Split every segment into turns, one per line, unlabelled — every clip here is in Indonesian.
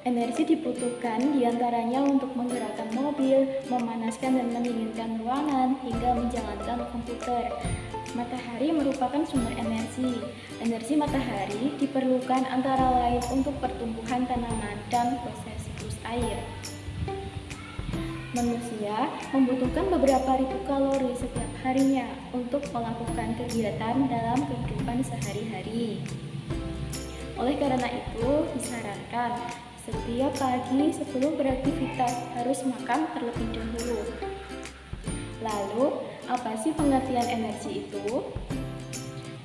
Energi dibutuhkan diantaranya untuk menggerakkan mobil, memanaskan dan mendinginkan ruangan, hingga menjalankan komputer. Matahari merupakan sumber energi. Energi matahari diperlukan antara lain untuk pertumbuhan tanaman dan proses siklus air. Manusia membutuhkan beberapa ribu kalori setiap harinya untuk melakukan kegiatan dalam kehidupan sehari-hari. Oleh karena itu, disarankan setiap pagi sebelum beraktivitas harus makan terlebih dahulu. Lalu, apa sih pengertian energi itu?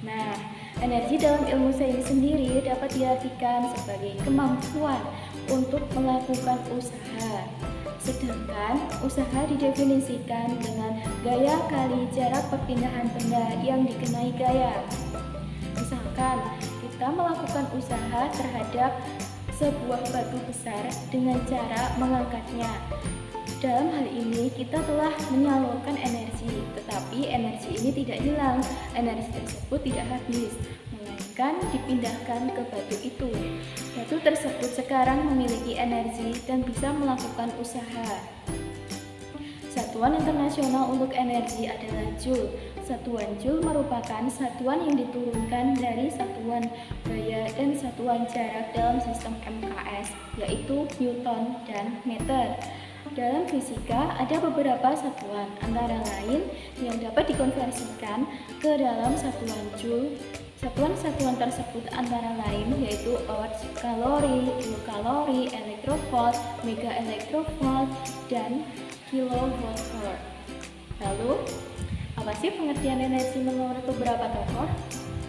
Nah, energi dalam ilmu sains sendiri dapat diartikan sebagai kemampuan untuk melakukan usaha. Sedangkan usaha didefinisikan dengan gaya kali jarak perpindahan benda yang dikenai gaya. Misalkan, kita melakukan usaha terhadap sebuah batu besar dengan cara mengangkatnya. Dalam hal ini kita telah menyalurkan energi, tetapi energi ini tidak hilang, energi tersebut tidak habis, melainkan dipindahkan ke batu itu. Batu tersebut sekarang memiliki energi dan bisa melakukan usaha. Satuan internasional untuk energi adalah Joule. Satuan Joule merupakan satuan yang diturunkan dari satuan gaya dan satuan jarak dalam sistem MKS, yaitu Newton dan meter. Dalam fisika ada beberapa satuan, antara lain yang dapat dikonversikan ke dalam satuan Joule. Satuan-satuan tersebut antara lain yaitu Watts, kalori, kilokalori, elektrovolt, mega elektrovolt, dan kilovolt. Lalu, apa sih pengertian energi menurut beberapa tokoh?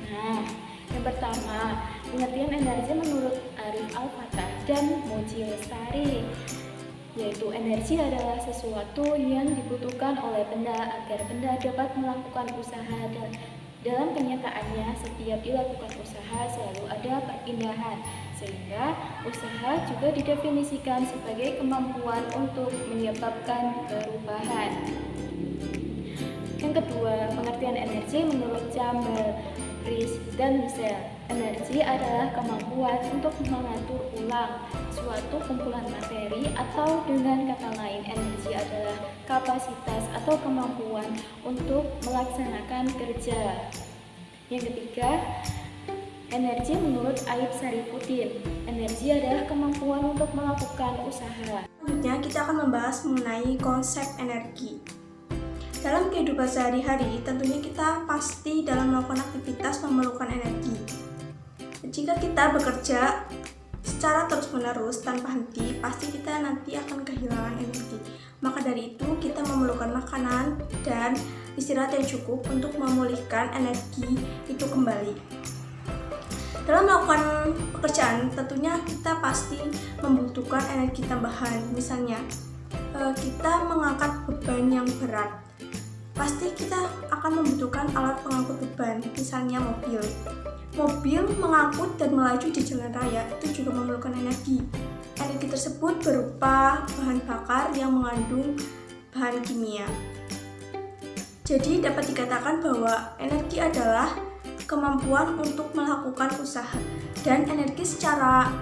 Nah, yang pertama, pengertian energi menurut Arif Al-Fatah dan Moji Lestari, yaitu energi adalah sesuatu yang dibutuhkan oleh benda agar benda dapat melakukan usaha, dan dalam kenyataannya setiap dilakukan usaha selalu ada perpindahan, sehingga usaha juga didefinisikan sebagai kemampuan untuk menyebabkan perubahan. Yang kedua, pengertian energi menurut Campbell, Rees, dan Michel. Energi adalah kemampuan untuk mengatur ulang suatu kumpulan materi, atau dengan kata lain, energi adalah kapasitas atau kemampuan untuk melaksanakan kerja. Yang ketiga, energi menurut Aib Sarifuddin. Energi adalah kemampuan untuk melakukan usaha.
Selanjutnya kita akan membahas mengenai konsep energi. Dalam kehidupan sehari-hari, tentunya kita pasti dalam melakukan aktivitas memerlukan energi. Jika kita bekerja secara terus-menerus tanpa henti, pasti kita nanti akan kehilangan energi. Maka dari itu, kita memerlukan makanan dan istirahat yang cukup untuk memulihkan energi itu kembali. Dalam melakukan pekerjaan, tentunya kita pasti membutuhkan energi tambahan. Misalnya, kita mengangkat beban yang berat. Pasti kita akan membutuhkan alat pengangkut beban, misalnya mobil. Mobil mengangkut dan melaju di jalan raya itu juga memerlukan energi. Energi tersebut berupa bahan bakar yang mengandung bahan kimia. Jadi dapat dikatakan bahwa energi adalah kemampuan untuk melakukan usaha, dan energi secara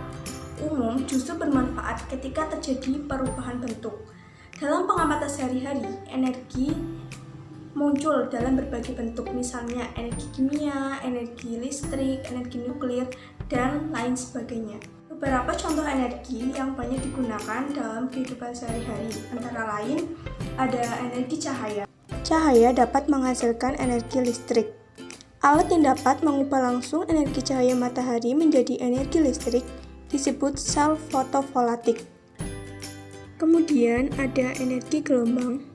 umum justru bermanfaat ketika terjadi perubahan bentuk. Dalam pengamatan sehari-hari, energi muncul dalam berbagai bentuk, misalnya energi kimia, energi listrik, energi nuklir, dan lain sebagainya. Beberapa contoh energi yang banyak digunakan dalam kehidupan sehari-hari antara lain ada energi cahaya. Cahaya dapat menghasilkan energi listrik. Alat yang dapat mengubah langsung energi cahaya matahari menjadi energi listrik disebut sel fotovoltaik. Kemudian ada energi gelombang.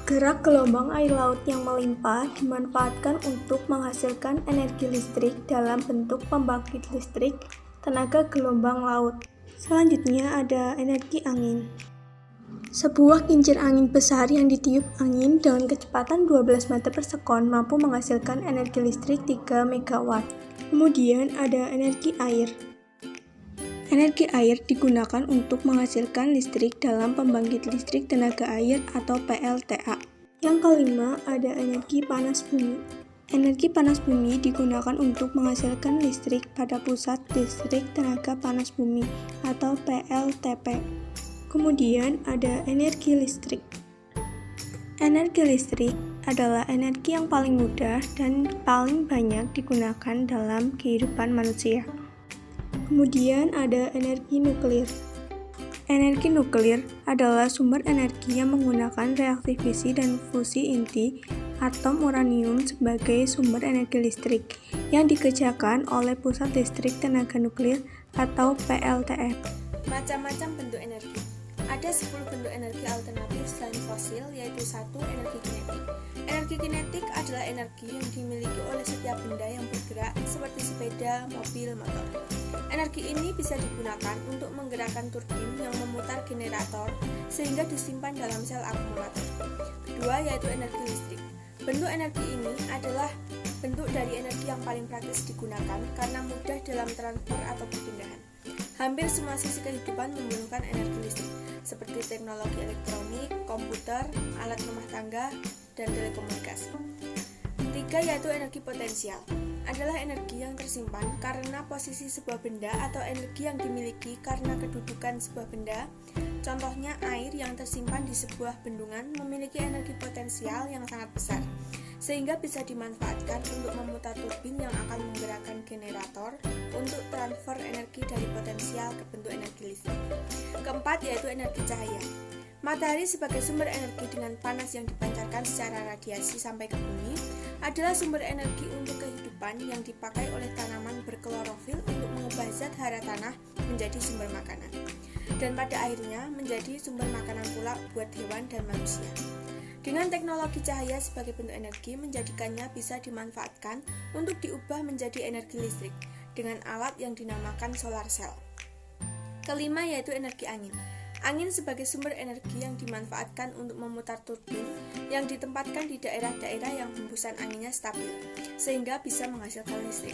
Gerak gelombang air laut yang melimpah dimanfaatkan untuk menghasilkan energi listrik dalam bentuk pembangkit listrik tenaga gelombang laut. Selanjutnya ada energi angin. Sebuah kincir angin besar yang ditiup angin dengan kecepatan 12 meter per sekon mampu menghasilkan energi listrik 3 MW. Kemudian ada energi air. Energi air digunakan untuk menghasilkan listrik dalam pembangkit listrik tenaga air atau PLTA. Yang kelima ada energi panas bumi. Energi panas bumi digunakan untuk menghasilkan listrik pada pusat listrik tenaga panas bumi atau PLTP. Kemudian ada energi listrik. Energi listrik adalah energi yang paling mudah dan paling banyak digunakan dalam kehidupan manusia. Kemudian ada energi nuklir. Energi nuklir adalah sumber energi yang menggunakan reaksi fisi dan fusi inti atom uranium sebagai sumber energi listrik yang dikerjakan oleh pusat listrik tenaga nuklir atau PLTS.
Macam-macam bentuk energi. Ada 10 bentuk energi alternatif selain fosil, yaitu 1. Energi kinetik. Energi kinetik adalah energi yang dimiliki oleh setiap benda yang bergerak seperti sepeda, mobil, motor. Energi ini bisa digunakan untuk menggerakkan turbin yang memutar generator sehingga disimpan dalam sel akumulator. Kedua, yaitu energi listrik. Bentuk energi ini adalah bentuk dari energi yang paling praktis digunakan karena mudah dalam transfer atau perpindahan. Hampir semua sisi kehidupan memerlukan energi listrik, seperti teknologi elektronik, komputer, alat rumah tangga, dan telekomunikasi. 3, yaitu energi potensial. Adalah energi yang tersimpan karena posisi sebuah benda atau energi yang dimiliki karena kedudukan sebuah benda. Contohnya, air yang tersimpan di sebuah bendungan memiliki energi potensial yang sangat besar, sehingga bisa dimanfaatkan untuk memutar turbin yang akan menggerakkan generator untuk transfer energi dari potensial ke bentuk energi listrik. Keempat, yaitu energi cahaya. Matahari sebagai sumber energi dengan panas yang dipancarkan secara radiasi sampai ke bumi adalah sumber energi untuk kehidupan yang dipakai oleh tanaman berklorofil untuk mengubah zat hara tanah menjadi sumber makanan, dan pada akhirnya menjadi sumber makanan pula buat hewan dan manusia. Dengan teknologi cahaya sebagai bentuk energi menjadikannya bisa dimanfaatkan untuk diubah menjadi energi listrik dengan alat yang dinamakan solar cell. Kelima, yaitu energi angin. Angin sebagai sumber energi yang dimanfaatkan untuk memutar turbin yang ditempatkan di daerah-daerah yang hembusan anginnya stabil, sehingga bisa menghasilkan listrik.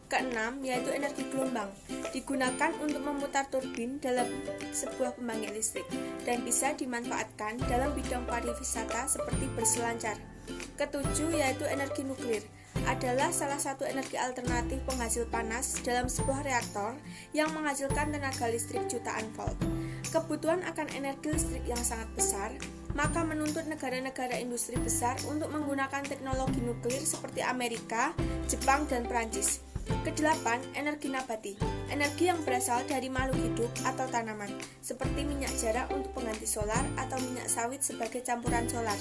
Keenam, yaitu energi gelombang. Digunakan untuk memutar turbin dalam sebuah pembangkit listrik dan bisa dimanfaatkan dalam bidang pariwisata seperti berselancar. Ketujuh, yaitu energi nuklir. Adalah salah satu energi alternatif penghasil panas dalam sebuah reaktor yang menghasilkan tenaga listrik jutaan volt. Kebutuhan akan energi listrik yang sangat besar, maka menuntut negara-negara industri besar untuk menggunakan teknologi nuklir seperti Amerika, Jepang, dan Perancis. Kedelapan, energi nabati. Energi yang berasal dari makhluk hidup atau tanaman, seperti minyak jarak untuk pengganti solar atau minyak sawit sebagai campuran solar.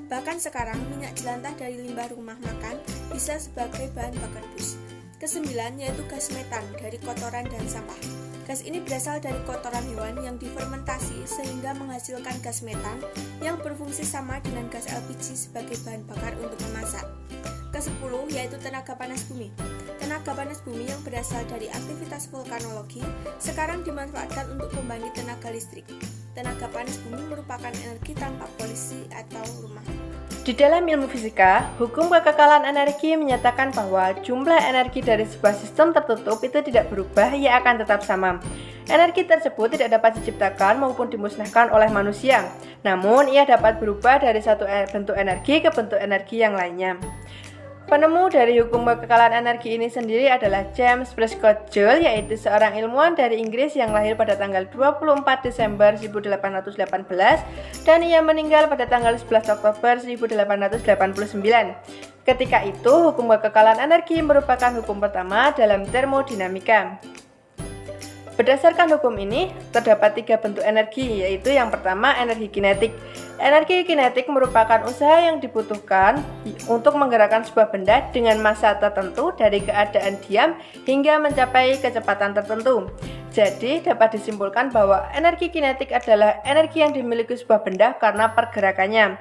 Bahkan sekarang, minyak jelantah dari limbah rumah makan bisa sebagai bahan bakar bus. Kesembilan, yaitu gas metan dari kotoran dan sampah. Gas ini berasal dari kotoran hewan yang difermentasi sehingga menghasilkan gas metan yang berfungsi sama dengan gas LPG sebagai bahan bakar untuk memasak. Ke-10, yaitu tenaga panas bumi. Tenaga panas bumi yang berasal dari aktivitas vulkanologi sekarang dimanfaatkan untuk pembangkit tenaga listrik. Tenaga panas bumi merupakan energi tanpa polusi atau rumah.
Di dalam ilmu fisika, hukum kekekalan energi menyatakan bahwa jumlah energi dari sebuah sistem tertutup itu tidak berubah, ia akan tetap sama. Energi tersebut tidak dapat diciptakan maupun dimusnahkan oleh manusia, namun ia dapat berubah dari satu bentuk energi ke bentuk energi yang lainnya. Penemu dari hukum kekekalan energi ini sendiri adalah James Prescott Joule, yaitu seorang ilmuwan dari Inggris yang lahir pada tanggal 24 Desember 1818 dan ia meninggal pada tanggal 11 Oktober 1889. Ketika itu, hukum kekekalan energi merupakan hukum pertama dalam termodinamika. Berdasarkan hukum ini, terdapat 3 bentuk energi, yaitu yang pertama, energi kinetik. Energi kinetik merupakan usaha yang dibutuhkan untuk menggerakkan sebuah benda dengan massa tertentu dari keadaan diam hingga mencapai kecepatan tertentu. Jadi, dapat disimpulkan bahwa energi kinetik adalah energi yang dimiliki sebuah benda karena pergerakannya.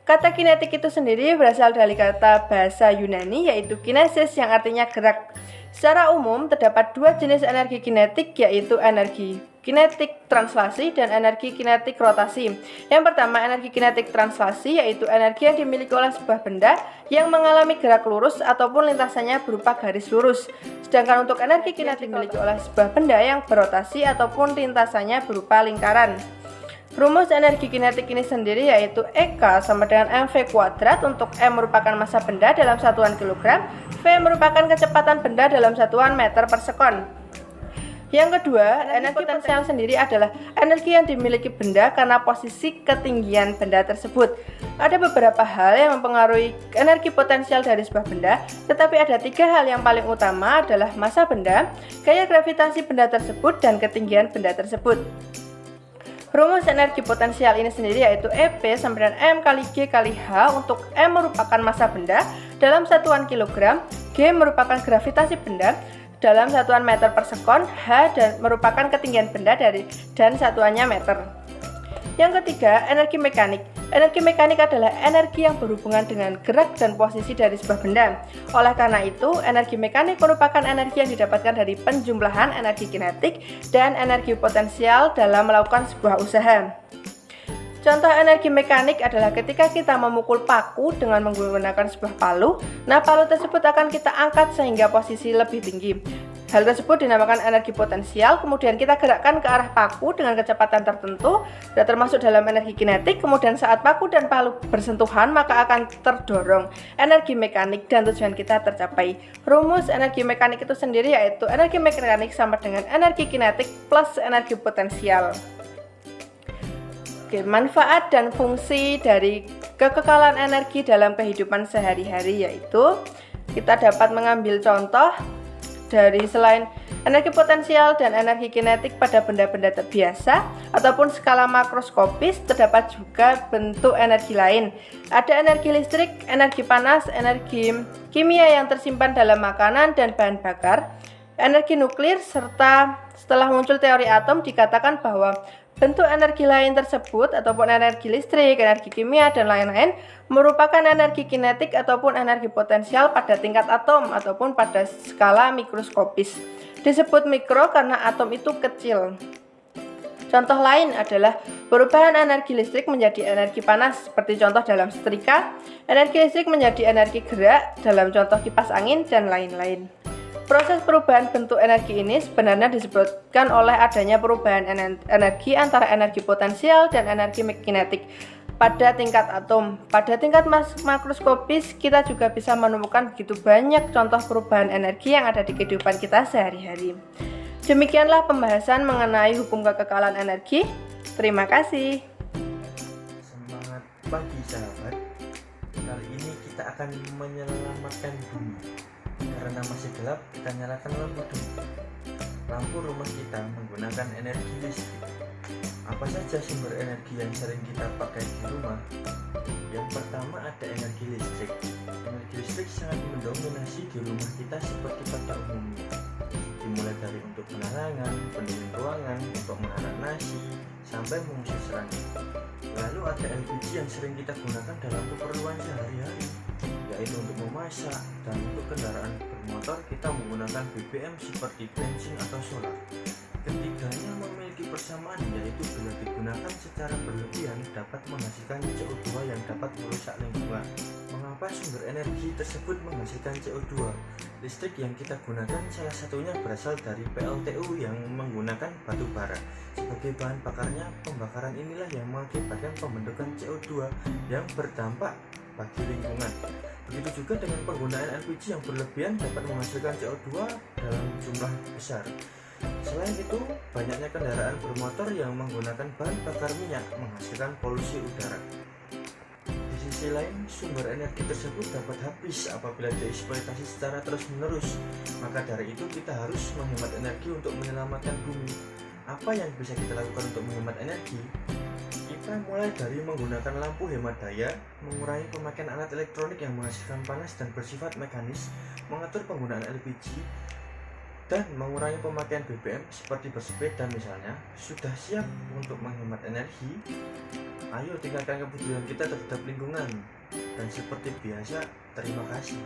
Kata kinetik itu sendiri berasal dari kata bahasa Yunani, yaitu kinesis, yang artinya gerak. Secara umum, terdapat 2 jenis energi kinetik, yaitu energi kinetik translasi dan energi kinetik rotasi. Yang pertama, energi kinetik translasi, yaitu energi yang dimiliki oleh sebuah benda yang mengalami gerak lurus ataupun lintasannya berupa garis lurus. Sedangkan untuk energi kinetik dimiliki oleh sebuah benda yang berotasi ataupun lintasannya berupa lingkaran. Rumus energi kinetik ini sendiri yaitu EK sama dengan mv kuadrat, untuk M merupakan massa benda dalam satuan kilogram, V merupakan kecepatan benda dalam satuan meter per sekon. Yang kedua, energi potensial sendiri adalah energi yang dimiliki benda karena posisi ketinggian benda tersebut. Ada beberapa hal yang mempengaruhi energi potensial dari sebuah benda, tetapi ada 3 hal yang paling utama adalah massa benda, gaya gravitasi benda tersebut, dan ketinggian benda tersebut. Rumus energi potensial ini sendiri yaitu EP sama dengan M kali G kali H, untuk M merupakan massa benda dalam satuan kilogram, G merupakan gravitasi benda dalam satuan meter per sekon, H dan merupakan ketinggian benda dan satuannya meter. Yang ketiga, energi mekanik. Energi mekanik adalah energi yang berhubungan dengan gerak dan posisi dari sebuah benda. Oleh karena itu, energi mekanik merupakan energi yang didapatkan dari penjumlahan energi kinetik dan energi potensial dalam melakukan sebuah usaha. Contoh energi mekanik adalah ketika kita memukul paku dengan menggunakan sebuah palu, nah palu tersebut akan kita angkat sehingga posisi lebih tinggi. Hal tersebut dinamakan energi potensial, kemudian kita gerakkan ke arah paku dengan kecepatan tertentu, dan termasuk dalam energi kinetik, kemudian saat paku dan palu bersentuhan maka akan terdorong energi mekanik dan tujuan kita tercapai. Rumus energi mekanik itu sendiri yaitu energi mekanik sama dengan energi kinetik plus energi potensial. Oke, manfaat dan fungsi dari kekekalan energi dalam kehidupan sehari-hari yaitu kita dapat mengambil contoh dari selain energi potensial dan energi kinetik pada benda-benda biasa ataupun skala makroskopis, terdapat juga bentuk energi lain. Ada energi listrik, energi panas, energi kimia yang tersimpan dalam makanan dan bahan bakar, energi nuklir, serta setelah muncul teori atom dikatakan bahwa bentuk energi lain tersebut ataupun energi listrik, energi kimia, dan lain-lain merupakan energi kinetik ataupun energi potensial pada tingkat atom ataupun pada skala mikroskopis. Disebut mikro karena atom itu kecil. Contoh lain adalah perubahan energi listrik menjadi energi panas seperti contoh dalam setrika, energi listrik menjadi energi gerak dalam contoh kipas angin, dan lain-lain. Proses perubahan bentuk energi ini sebenarnya disebabkan oleh adanya perubahan energi antara energi potensial dan energi kinetik pada tingkat atom. Pada tingkat makroskopis kita juga bisa menemukan begitu banyak contoh perubahan energi yang ada di kehidupan kita sehari-hari. Demikianlah pembahasan mengenai hukum kekekalan energi. Terima kasih.
Semangat pagi sahabat. Kali ini kita akan menyelamatkan bumi. Karena masih gelap, kita nyalakan lampu dulu. Lampu rumah kita menggunakan energi listrik. Apa saja sumber energi yang sering kita pakai di rumah? Yang pertama ada energi listrik. Energi listrik sangat mendominasi di rumah kita seperti pada umumnya. Dimulai dari untuk penerangan, pendingin ruangan, untuk memasak nasi, sampai mengusir serangga. Lalu ada LPG yang sering kita gunakan dalam keperluan sehari-hari, yaitu untuk memasak, dan untuk kendaraan bermotor kita menggunakan BBM seperti bensin atau solar. Ketiganya memiliki persamaan, yaitu bila digunakan secara berlebihan dapat menghasilkan CO2 yang dapat merusak lingkungan. Mengapa sumber energi tersebut menghasilkan CO2? Listrik yang kita gunakan salah satunya berasal dari PLTU yang menggunakan batu bara. Sebagai bahan bakarnya, pembakaran inilah yang mengakibatkan pembentukan CO2 yang berdampak bagi lingkungan. Begitu juga dengan penggunaan LPG yang berlebihan dapat menghasilkan CO2 dalam jumlah besar. Selain itu, banyaknya kendaraan bermotor yang menggunakan bahan bakar minyak menghasilkan polusi udara. Di sisi lain, sumber energi tersebut dapat habis apabila dieksploitasi secara terus-menerus. Maka dari itu kita harus menghemat energi untuk menyelamatkan bumi. Apa yang bisa kita lakukan untuk menghemat energi? Kita mulai dari menggunakan lampu hemat daya, mengurangi pemakaian alat elektronik yang menghasilkan panas dan bersifat mekanis, mengatur penggunaan LPG, dan mengurangi pemakaian BBM seperti bersepeda misalnya. Sudah siap untuk menghemat energi? Ayo tingkatkan kepedulian kita terhadap lingkungan. Dan seperti biasa, terima kasih.